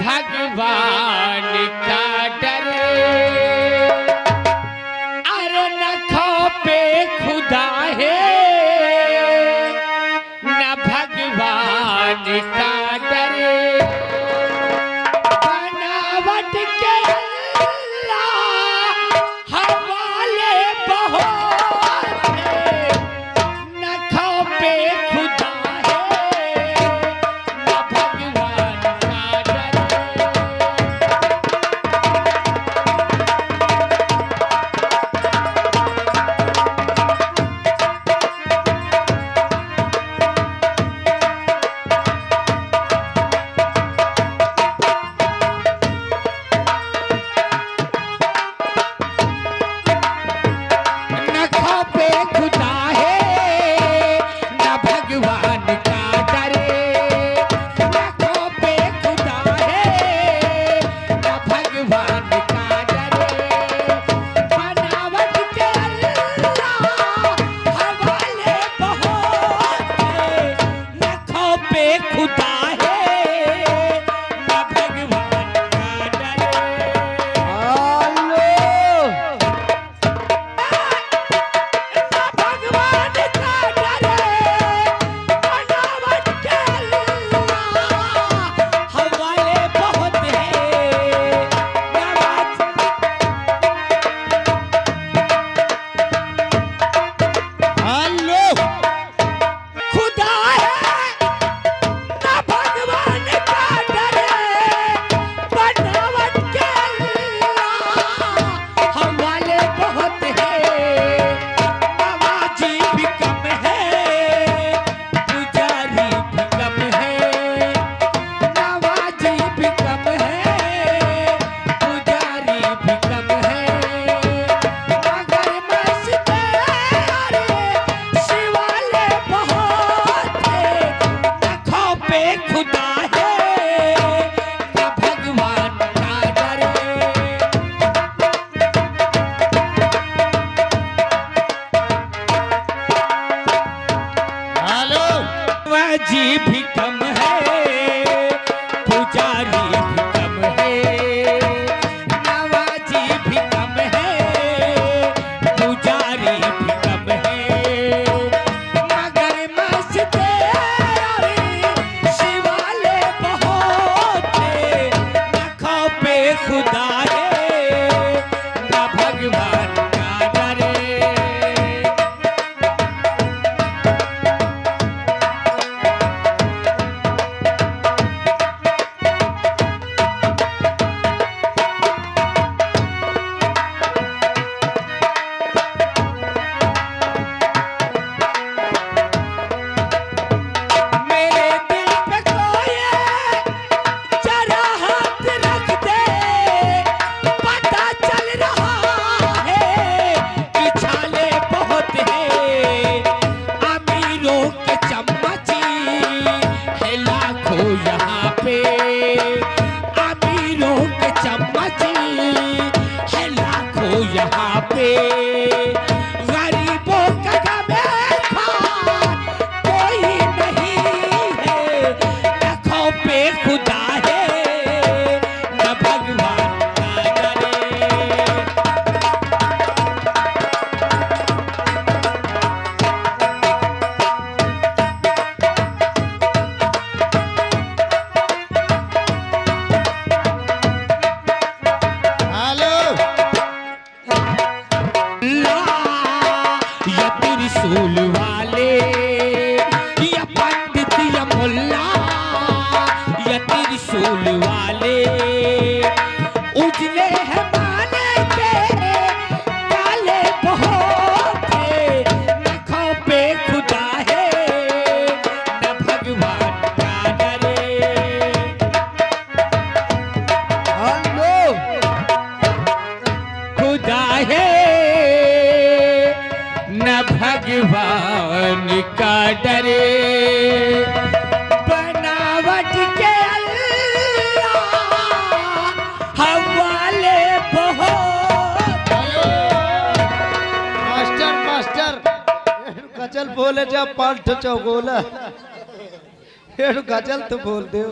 भगवान का डर, अरे नखों पे खुदा है न भगवान का डर। बनावट के अल्लाह हवाले बहुत है, नखों पे खुदा जी भी कम है, पुजारी भी कम है, नवाजी भी कम है, पुजारी भी कम है, मगर मस्ते शिवाले बहुत है, नखों पे खुदा है न भगवान का डर। यहाँ पे अमीरों के चम्मच है लाखों, यहाँ पे गरीबों का गमेखान कोई नहीं है, नखों पे खुदा है न भगवान का डर। त्रिशूल वाले या पंडित या मुल्ला या त्रिशूल वाले उजले हैं माने के काले बहुत है, नखों पे खुदा है न भगवान का डर। खुदा है न भगवान का डरे, बनावट के अल्लाह हवाले बहुत। मास्टर मास्टर गजल बोले जब पांच चौगोला गजल तो बोल दे।